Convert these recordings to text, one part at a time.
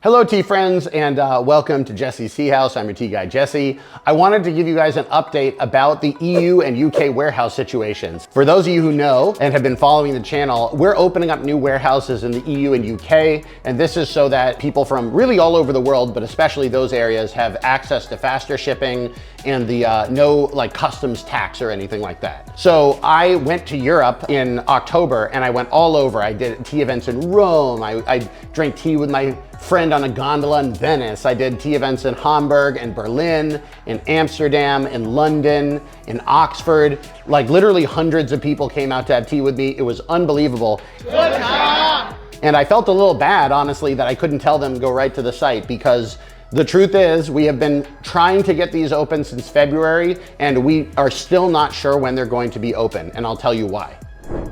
Hello tea friends, and welcome to Jesse's Teahouse. I'm your tea guy, Jesse. I wanted to give you guys an update about the EU and UK warehouse situations. For those of you who know and have been following the channel, we're opening up new warehouses in the EU and UK, and this is so that people from really all over the world, but especially those areas, have access to faster shipping and the no customs tax or anything like that. So I went to Europe in October and I went all over. I did tea events in Rome. I drank tea with my friend on a gondola in Venice. I did tea events in Hamburg and Berlin, in Amsterdam, in London, in Oxford. Like literally hundreds of people came out to have tea with me. It was unbelievable. Good job. And I felt a little bad, honestly, that I couldn't tell them to go right to the site, because the truth is we have been trying to get these open since February, and we are still not sure when they're going to be open, and I'll tell you why.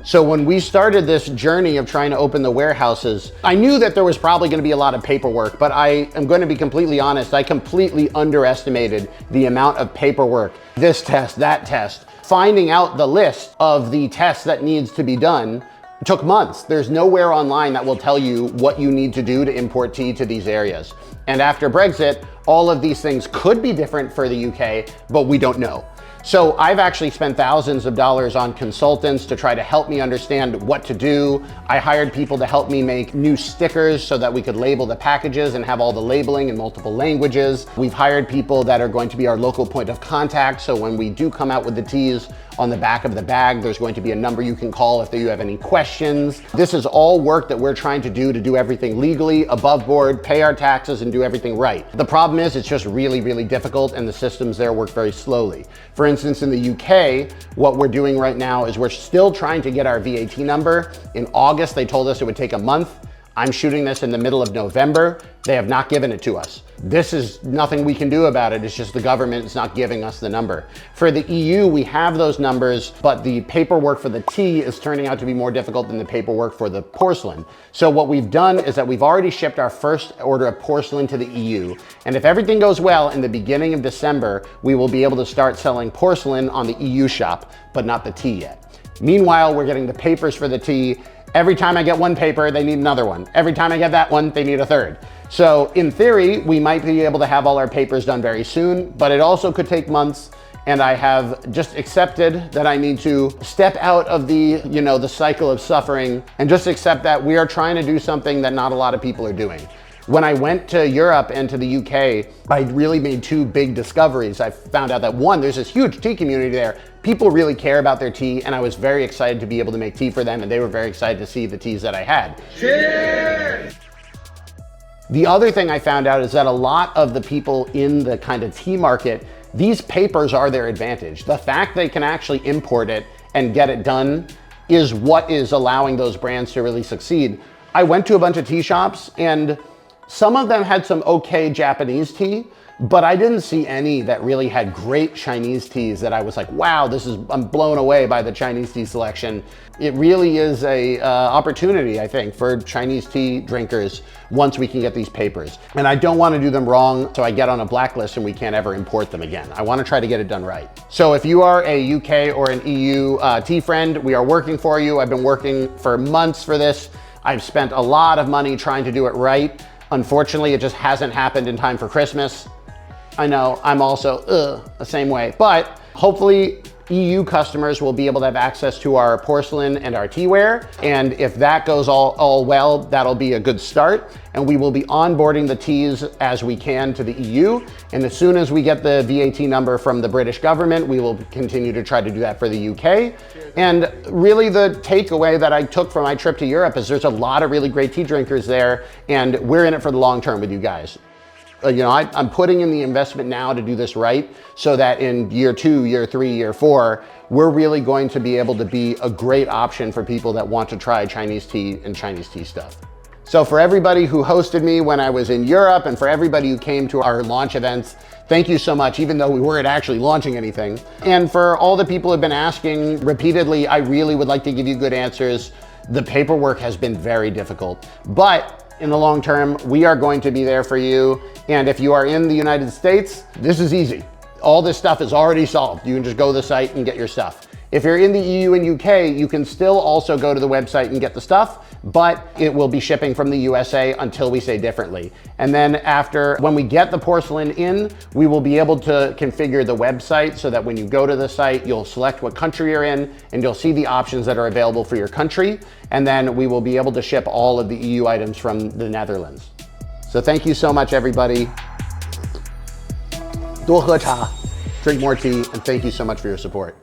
So when we started this journey of trying to open the warehouses, I knew that there was probably going to be a lot of paperwork, but I am going to be completely honest, I completely underestimated the amount of paperwork. This test, that test. Finding out the list of the tests that needs to be done took months. There's nowhere online that will tell you what you need to do to import tea to these areas. And after Brexit, all of these things could be different for the UK, but we don't know. So I've actually spent thousands of dollars on consultants to try to help me understand what to do. I hired people to help me make new stickers so that we could label the packages and have all the labeling in multiple languages. We've hired people that are going to be our local point of contact, so when we do come out with the teas, on the back of the bag, there's going to be a number you can call if you have any questions. This is all work that we're trying to do everything legally, above board, pay our taxes, and do everything right. The problem is it's just really, really difficult, and the systems there work very slowly. For instance, in the UK, what we're doing right now is we're still trying to get our VAT number. In August, they told us it would take a month. I'm shooting this in the middle of November. They have not given it to us. This is nothing we can do about it. It's just the government is not giving us the number. For the EU, we have those numbers, but the paperwork for the tea is turning out to be more difficult than the paperwork for the porcelain. So what we've done is that we've already shipped our first order of porcelain to the EU. And if everything goes well, in the beginning of December, we will be able to start selling porcelain on the EU shop, but not the tea yet. Meanwhile, we're getting the papers for the tea. Every time I get one paper, they need another one. Every time I get that one, they need a third. So in theory, we might be able to have all our papers done very soon, but it also could take months. And I have just accepted that I need to step out of the cycle of suffering and just accept that we are trying to do something that not a lot of people are doing. When I went to Europe and to the UK, I really made two big discoveries. I found out that one, there's this huge tea community there. People really care about their tea, and I was very excited to be able to make tea for them, and they were very excited to see the teas that I had. Cheers! The other thing I found out is that a lot of the people in the kind of tea market, these papers are their advantage. The fact they can actually import it and get it done is what is allowing those brands to really succeed. I went to a bunch of tea shops, and some of them had some okay Japanese tea, but I didn't see any that really had great Chinese teas that I was like, wow, I'm blown away by the Chinese tea selection. It really is a opportunity, I think, for Chinese tea drinkers once we can get these papers. And I don't want to do them wrong, so I get on a blacklist and we can't ever import them again. I want to try to get it done right. So if you are a UK or an EU tea friend, we are working for you. I've been working for months for this. I've spent a lot of money trying to do it right. Unfortunately, it just hasn't happened in time for Christmas. I know, I'm also the same way, but hopefully EU customers will be able to have access to our porcelain and our teaware. And if that goes all well, that'll be a good start. And we will be onboarding the teas as we can to the EU. And as soon as we get the VAT number from the British government, we will continue to try to do that for the UK. And really the takeaway that I took from my trip to Europe is there's a lot of really great tea drinkers there, and we're in it for the long term with you guys. I'm putting in the investment now to do this right, so that in year 2, year 3, year 4, we're really going to be able to be a great option for people that want to try Chinese tea and Chinese tea stuff. So for everybody who hosted me when I was in Europe, and for everybody who came to our launch events, thank you so much, even though we weren't actually launching anything. And for all the people who have been asking repeatedly, I really would like to give you good answers. The paperwork has been very difficult, but in the long term, we are going to be there for you. And if you are in the United States, this is easy. All this stuff is already solved. You can just go to the site and get your stuff. If you're in the EU and UK, you can still also go to the website and get the stuff. but it will be shipping from the USA until we say differently. And then when we get the porcelain in, we will be able to configure the website so that when you go to the site, you'll select what country you're in and you'll see the options that are available for your country. And then we will be able to ship all of the EU items from the Netherlands. So thank you so much, everybody. 多喝茶, drink more tea, and thank you so much for your support.